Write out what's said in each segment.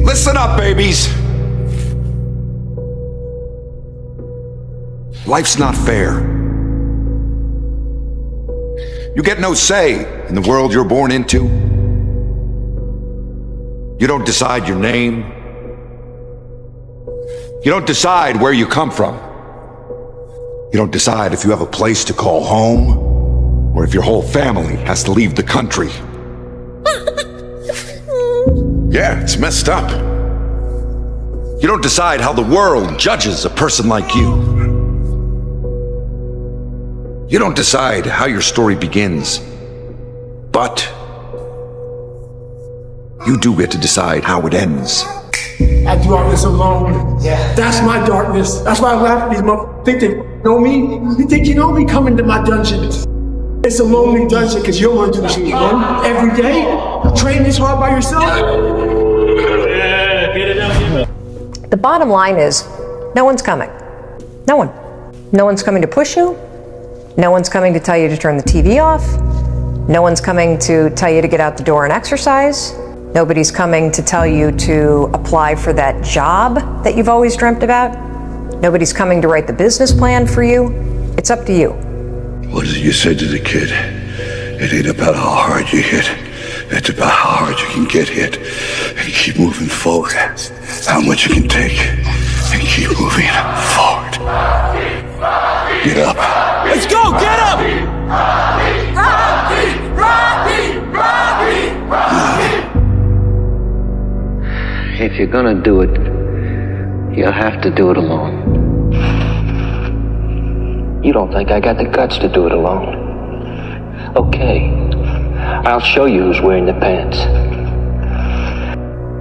Listen up, babies. Life's not fair. You get no say in the world you're born into. You don't decide your name. You don't decide where you come from. You don't decide if you have a place to call home, or if your whole family has to leave the country. Yeah, it's messed up. You don't decide how the world judges a person like you. You don't decide how your story begins, but you do get to decide how it ends. I do all this alone. Yeah. That's my darkness. That's why I laugh at these motherfuckers. Think they know me? You think you know me coming to my dungeon? It's a lonely dungeon because you don't want to do this shit alone every day. Train this hard by yourself. The bottom line is, no one's coming. No one. No one's coming to push you. No one's coming to tell you to turn the TV off. No one's coming to tell you to get out the door and exercise. Nobody's coming to tell you to apply for that job that you've always dreamt about. Nobody's coming to write the business plan for you. It's up to you. What is it you said to the kid? It ain't about how hard you hit. It's about how hard you can get hit and keep moving forward. How much you can take and keep moving forward. Get up. Let's go, get up! If you're gonna do it, you'll have to do it alone. You don't think I got the guts to do it alone? Okay, I'll show you who's wearing the pants.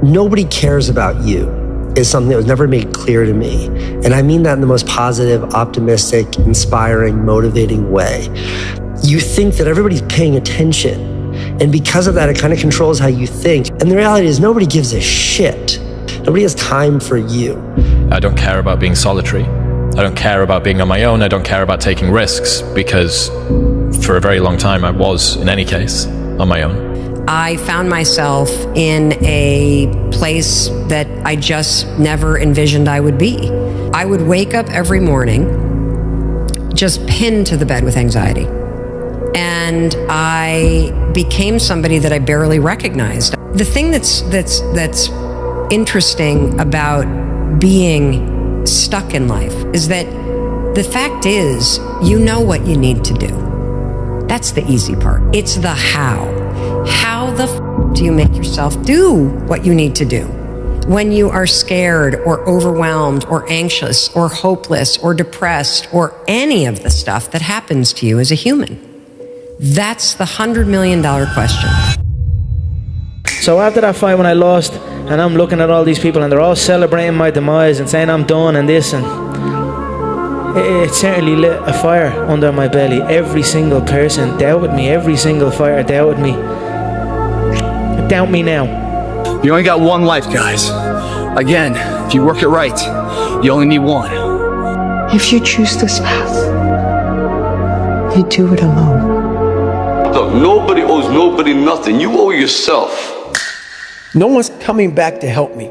Nobody cares about you is something that was never made clear to me. And I mean that in the most positive, optimistic, inspiring, motivating way. You think that everybody's paying attention. And because of that, it kind of controls how you think. And the reality is nobody gives a shit. Nobody has time for you. I don't care about being solitary. I don't care about being on my own. I don't care about taking risks because for a very long time I was, in any case, on my own. I found myself in a place that I just never envisioned I would be. I would wake up every morning just pinned to the bed with anxiety. And I became somebody that I barely recognized. The thing that's interesting about being stuck in life is that the fact is, you know what you need to do. That's the easy part. It's the how. How the f do you make yourself do what you need to do? When you are scared or overwhelmed or anxious or hopeless or depressed or any of the stuff that happens to you as a human. That's the $100 million question. So after that fight when I lost, and I'm looking at all these people and they're all celebrating my demise and saying I'm done and this, and it certainly lit a fire under my belly. Every single person doubted me. Every single fighter doubted me. Doubt me now. You only got one life, guys. Again, if you work it right, you only need one. If you choose this path, you do it alone. Look, nobody owes nobody nothing. You owe yourself. No one's coming back to help me.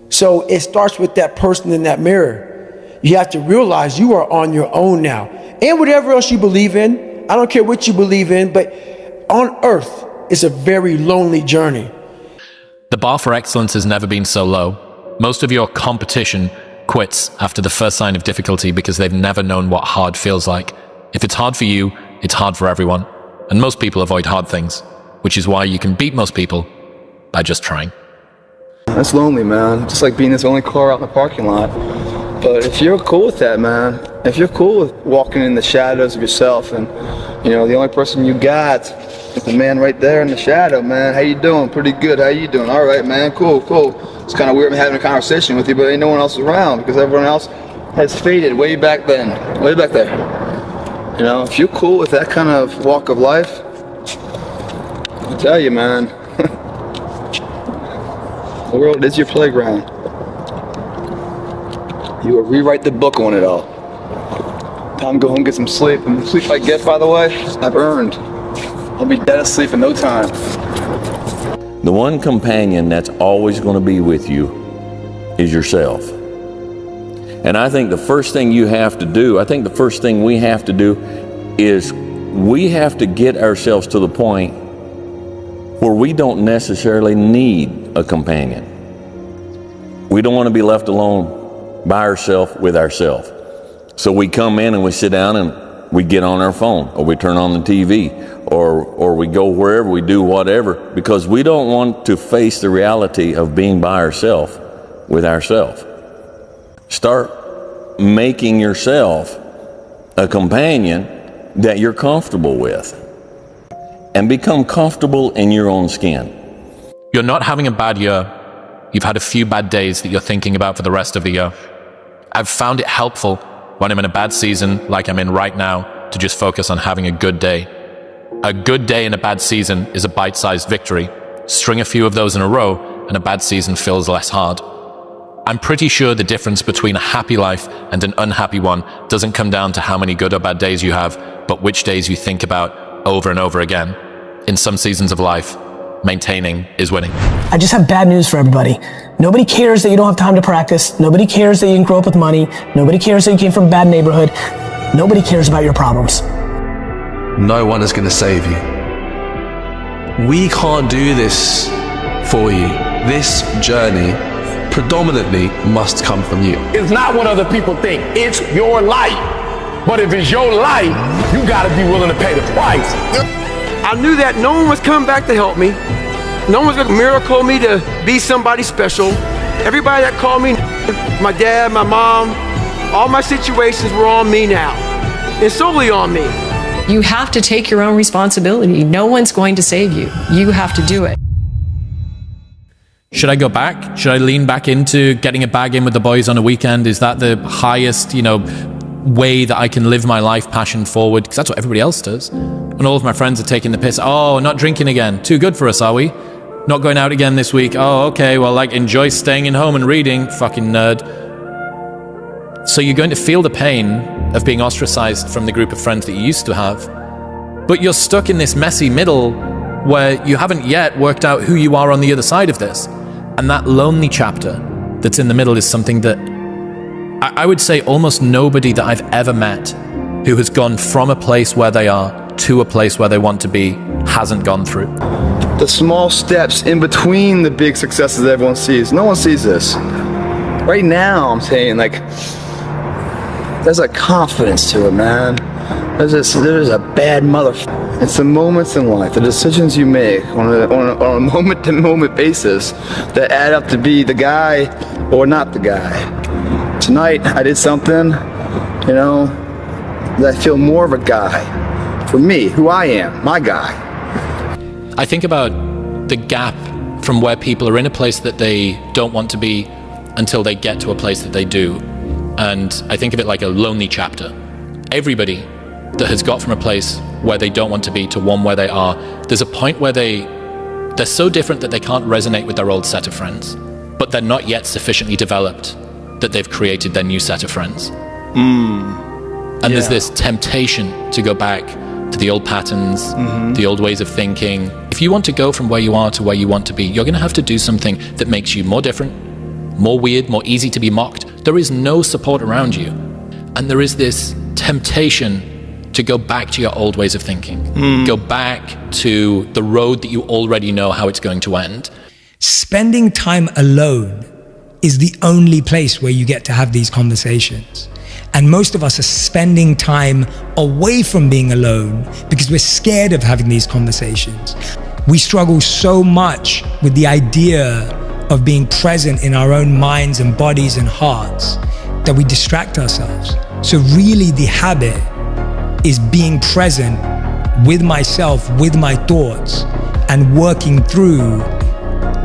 So it starts with that person in that mirror. You have to realize you are on your own now. And whatever else you believe in, I don't care what you believe in, but on earth, it's a very lonely journey. The bar for excellence has never been so low. Most of your competition quits after the first sign of difficulty because they've never known what hard feels like. If it's hard for you, it's hard for everyone. And most people avoid hard things, which is why you can beat most people by just trying. That's lonely, man. Just like being this only car out in the parking lot. But if you're cool with that, man, if you're cool with walking in the shadows of yourself and, you know, the only person you got is the man right there in the shadow, man. How you doing? Pretty good. How you doing? All right, man. Cool, cool. It's kind of weird having a conversation with you, but ain't no one else around because everyone else has faded way back then, way back there. You know, if you're cool with that kind of walk of life, I tell you, man, the world is your playground. You will rewrite the book on it all. Time to go home and get some sleep. And the sleep I get, by the way, I've earned. I'll be dead asleep in no time. The one companion that's always going to be with you is yourself. And I think the first thing you have to do, I think the first thing we have to do is we have to get ourselves to the point where we don't necessarily need a companion. We don't want to be left alone by ourselves with ourselves. So we come in and we sit down and we get on our phone, or we turn on the TV, or we go wherever, we do whatever, because we don't want to face the reality of being by ourselves with ourselves. Start making yourself a companion that you're comfortable with, and become comfortable in your own skin. You're not having a bad year. You've had a few bad days that you're thinking about for the rest of the year. I've found it helpful when I'm in a bad season, like I'm in right now, to just focus on having a good day. A good day in a bad season is a bite-sized victory. String a few of those in a row, and a bad season feels less hard. I'm pretty sure the difference between a happy life and an unhappy one doesn't come down to how many good or bad days you have, but which days you think about over and over again. In some seasons of life, maintaining is winning. I just have bad news for everybody. Nobody cares that you don't have time to practice. Nobody cares that you didn't grow up with money. Nobody cares that you came from a bad neighborhood. Nobody cares about your problems. No one is going to save you. We can't do this for you. This journey predominantly must come from you. It's not what other people think. It's your life. But if it's your life, you gotta be willing to pay the price. I knew that no one was coming back to help me. No one was gonna miracle me to be somebody special. Everybody that called me, my dad, my mom, all my situations were on me now. And solely on me. You have to take your own responsibility. No one's going to save you. You have to do it. Should I go back? Should I lean back into getting a bag in with the boys on a weekend? Is that the highest, way that I can live my life passion forward? Because that's what everybody else does. And all of my friends are taking the piss. Oh, not drinking again. Too good for us, are we? Not going out again this week. Oh, okay. Well, enjoy staying in home and reading. Fucking nerd. So you're going to feel the pain of being ostracized from the group of friends that you used to have. But you're stuck in this messy middle where you haven't yet worked out who you are on the other side of this. And that lonely chapter that's in the middle is something that I would say almost nobody that I've ever met who has gone from a place where they are to a place where they want to be hasn't gone through. The small steps in between the big successes that everyone sees. No one sees this. Right now, I'm saying, there's a confidence to it, man. There's a bad motherfucker. It's the moments in life, the decisions you make on a moment-to-moment basis that add up to be the guy or not the guy. Tonight, I did something, that I feel more of a guy. For me, who I am, my guy. I think about the gap from where people are in a place that they don't want to be until they get to a place that they do. And I think of it like a lonely chapter. Everybody that has got from a place where they don't want to be to one where they are, there's a point where they're so different that they can't resonate with their old set of friends, but they're not yet sufficiently developed that they've created their new set of friends. And there's this temptation to go back to the old patterns, the old ways of thinking. If you want to go from where you are to where you want to be, you're going to have to do something that makes you more different, more weird, more easy to be mocked. There is no support around you. And there is this temptation to go back to your old ways of thinking. Go back to the road that you already know how it's going to end. Spending time alone is the only place where you get to have these conversations. And most of us are spending time away from being alone because we're scared of having these conversations. We struggle so much with the idea of being present in our own minds and bodies and hearts that we distract ourselves. So really the habit is being present with myself, with my thoughts, and working through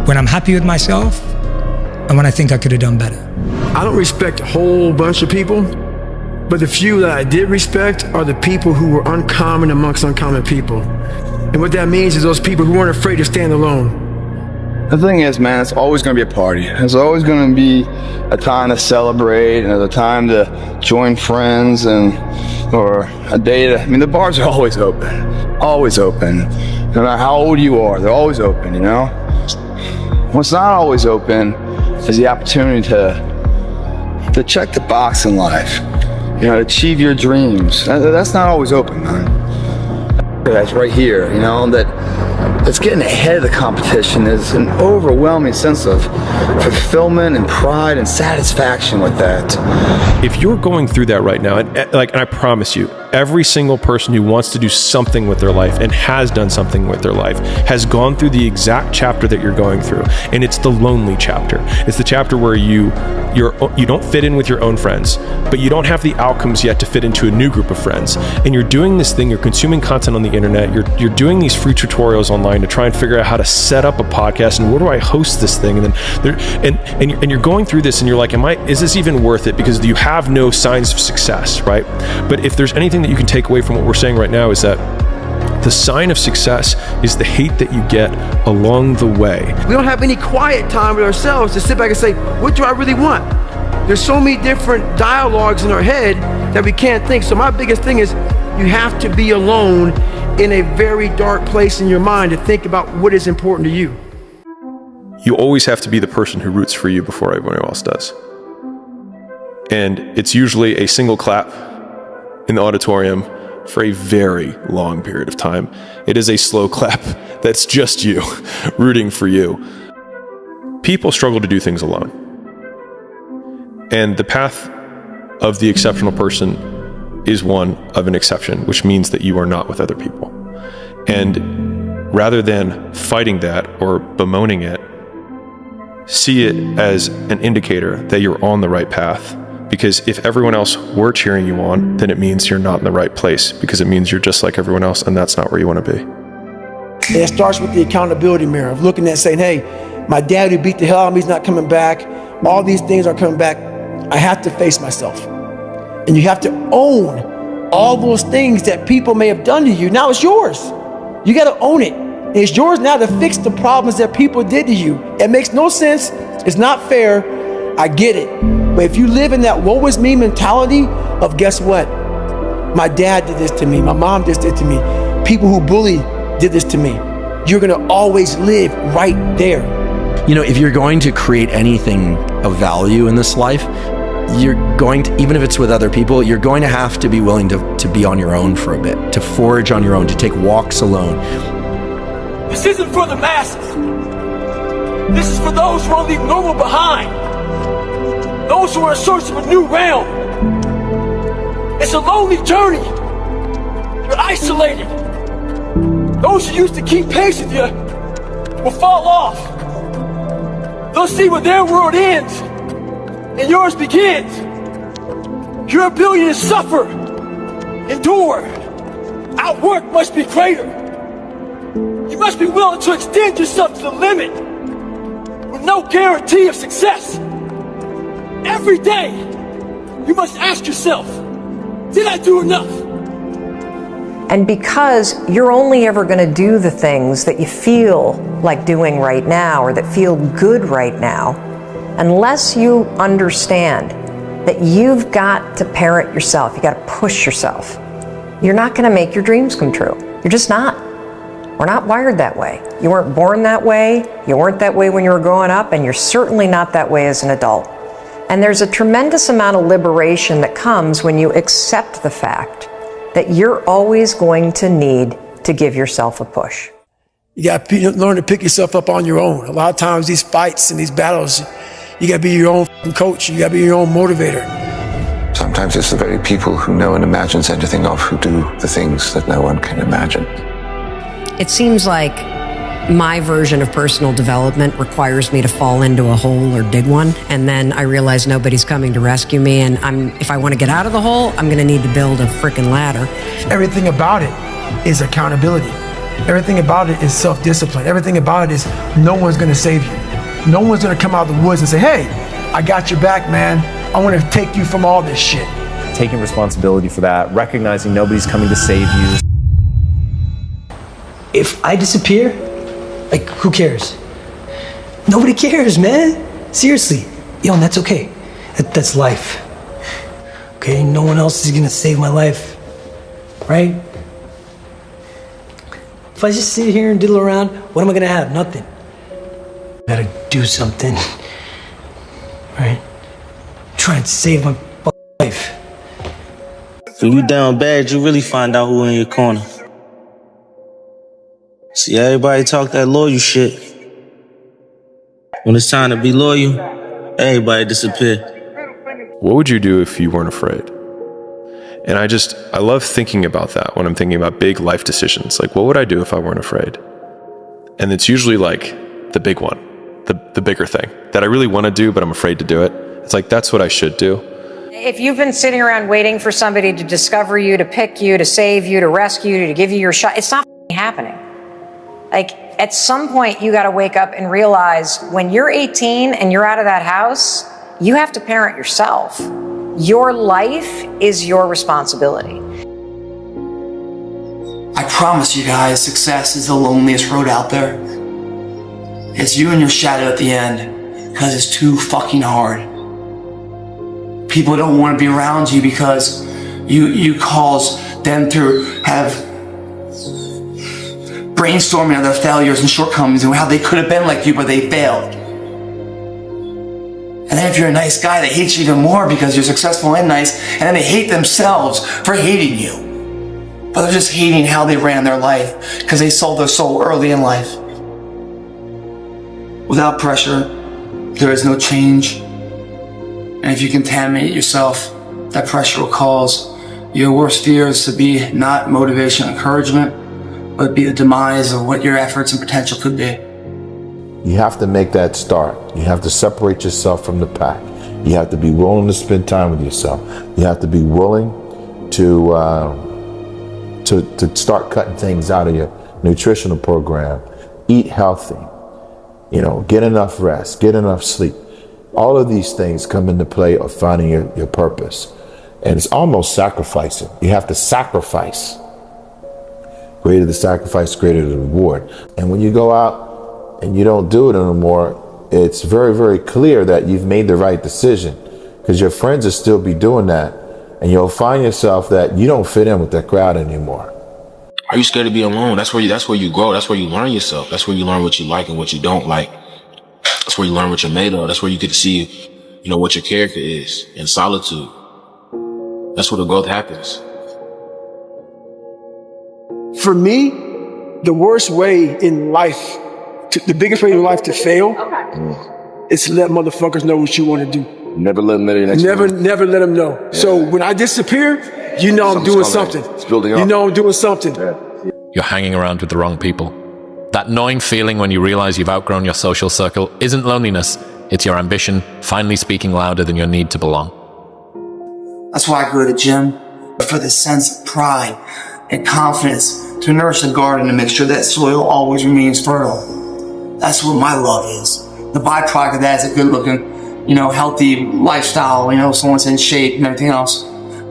when I'm happy with myself and when I think I could have done better. I don't respect a whole bunch of people, but the few that I did respect are the people who were uncommon amongst uncommon people. And what that means is those people who weren't afraid to stand alone. The thing is, man, it's always going to be a party. There's always going to be a time to celebrate and a time to join friends or a day to, the bars are always open. Always open. No matter how old you are, they're always open, What's not always open is the opportunity to check the box in life, you know, to achieve your dreams. That's not always open, man. That's right here, you know, that's getting ahead of the competition. There's an overwhelming sense of fulfillment and pride and satisfaction with that. If you're going through that right now, and I promise you, every single person who wants to do something with their life and has done something with their life has gone through the exact chapter that you're going through, and it's the lonely chapter. It's the chapter where you don't fit in with your own friends, but you don't have the outcomes yet to fit into a new group of friends. And you're doing this thing, you're consuming content on the internet, you're doing these free tutorials online to try and figure out how to set up a podcast and where do I host this thing, and then you're going through this and you're like, is this even worth it? Because you have no signs of success, right? But if there's anything that you can take away from what we're saying right now, is that the sign of success is the hate that you get along the way. We don't have any quiet time with ourselves to sit back and say, what do I really want? There's so many different dialogues in our head that we can't think. So my biggest thing is you have to be alone in a very dark place in your mind to think about what is important to you. You always have to be the person who roots for you before everyone else does. And it's usually a single clap in the auditorium for a very long period of time. It is a slow clap that's just you rooting for you. People struggle to do things alone. And the path of the exceptional person is one of an exception, which means that you are not with other people. And rather than fighting that or bemoaning it, see it as an indicator that you're on the right path. Because if everyone else were cheering you on, then it means you're not in the right place, because it means you're just like everyone else, and that's not where you want to be. And it starts with the accountability mirror of looking at saying, hey, my dad who beat the hell out of me is not coming back. All these things are coming back. I have to face myself. And you have to own all those things that people may have done to you. Now it's yours. You got to own it. And it's yours now to fix the problems that people did to you. It makes no sense. It's not fair. I get it. But if you live in that woe is me mentality of, guess what? My dad did this to me. My mom did this to me. People who bully did this to me. You're going to always live right there. You know, if you're going to create anything of value in this life, you're going to, even if it's with other people, you're going to have to be willing to be on your own for a bit, to forage on your own, to take walks alone. This isn't for the masses. This is for those who are leaving normal behind. Those who are in search of a new realm. It's a lonely journey. You're isolated. Those who used to keep pace with you will fall off. They'll see where their world ends and yours begins. Your ability to suffer, endure, outwork must be greater. You must be willing to extend yourself to the limit with no guarantee of success. Every day, you must ask yourself, did I do enough? And because you're only ever going to do the things that you feel like doing right now or that feel good right now, unless you understand that you've got to parent yourself, you got to push yourself, you're not going to make your dreams come true. You're just not. We're not wired that way. You weren't born that way, you weren't that way when you were growing up, and you're certainly not that way as an adult. And there's a tremendous amount of liberation that comes when you accept the fact that you're always going to need to give yourself a push. You got to learn to pick yourself up on your own. A lot of times these fights and these battles, you got to be your own coach. You got to be your own motivator. Sometimes it's the very people who no one imagines anything of who do the things that no one can imagine. It seems like my version of personal development requires me to fall into a hole or dig one, and then I realize nobody's coming to rescue me, and if I want to get out of the hole, I'm going to need to build a freaking ladder. Everything about it is accountability. Everything about it is self-discipline. Everything about it is no one's going to save you. No one's going to come out of the woods and say, hey, I got your back, man. I want to take you from all this shit. Taking responsibility for that, recognizing nobody's coming to save you. If I disappear, like, who cares? Nobody cares, man. Seriously. Yo, and that's okay. That's life. Okay, no one else is gonna save my life. Right? If I just sit here and diddle around, what am I gonna have? Nothing. Gotta do something. Right? Try and save my life. When you down bad, you really find out who in your corner. See, everybody talk that loyal shit. When it's time to be loyal, everybody disappear. What would you do if you weren't afraid? And I love thinking about that when I'm thinking about big life decisions. Like, what would I do if I weren't afraid? And it's usually like the big one, the bigger thing that I really want to do, but I'm afraid to do it. It's like, that's what I should do. If you've been sitting around waiting for somebody to discover you, to pick you, to save you, to rescue you, to give you your shot, it's not happening. Like, at some point, you got to wake up and realize when you're 18 and you're out of that house, you have to parent yourself. Your life is your responsibility. I promise you guys, success is the loneliest road out there. It's you and your shadow at the end, because it's too fucking hard. People don't want to be around you because you cause them to have brainstorming of their failures and shortcomings and how they could have been like you, but they failed. And then if you're a nice guy, they hate you even more because you're successful and nice, and then they hate themselves for hating you. But they're just hating how they ran their life because they sold their soul early in life. Without pressure, there is no change. And if you contaminate yourself, that pressure will cause your worst fears to be not motivation and encouragement, but be the demise of what your efforts and potential could be. You have to make that start. You have to separate yourself from the pack. You have to be willing to spend time with yourself. You have to be willing to start cutting things out of your nutritional program. Eat healthy. Get enough rest. Get enough sleep. All of these things come into play of finding your purpose. And it's almost sacrificing. You have to sacrifice. Greater the sacrifice, greater the reward. And when you go out and you don't do it anymore, it's very, very clear that you've made the right decision, because your friends will still be doing that, and you'll find yourself that you don't fit in with that crowd anymore. Are you scared to be alone? That's where you grow. That's where you learn yourself. That's where you learn what you like and what you don't like. That's where you learn what you're made of. That's where you get to see, what your character is in solitude. That's where the growth happens. For me, the worst way in life, the biggest way in life to fail is to let motherfuckers know what you want to do. Never let them know your next Never let them know. Yeah. So when I disappear, I'm doing something. It's building up. I'm doing something. Yeah. You're hanging around with the wrong people. That gnawing feeling when you realize you've outgrown your social circle isn't loneliness. It's your ambition finally speaking louder than your need to belong. That's why I go to the gym, for the sense of pride and confidence to nourish the garden and make sure that soil always remains fertile. That's what my love is. The byproduct of that is a good-looking, healthy lifestyle, someone's in shape and everything else.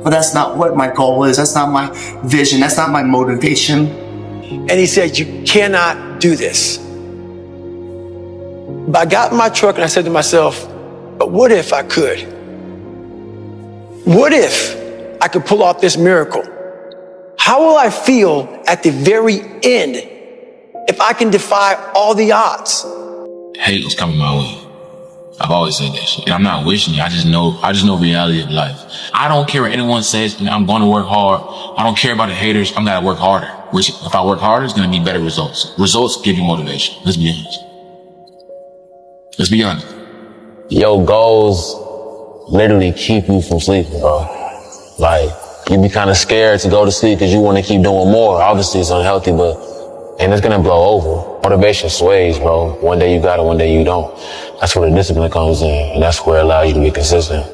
But that's not what my goal is. That's not my vision. That's not my motivation. And he said, you cannot do this. But I got in my truck and I said to myself, but what if I could? What if I could pull off this miracle? How will I feel at the very end if I can defy all the odds? Hate is coming my way. I've always said that shit. And I'm not wishing it. I just know reality of life. I don't care what anyone says. I'm going to work hard. I don't care about the haters. I'm going to work harder. Which, if I work harder, it's going to be better results. Results give you motivation. Let's be honest. Your goals literally keep you from sleeping, bro. Like, you be kind of scared to go to sleep because you want to keep doing more. Obviously, it's unhealthy, and it's going to blow over. Motivation sways, bro. One day you got it, one day you don't. That's where the discipline comes in, and that's where it allows you to be consistent.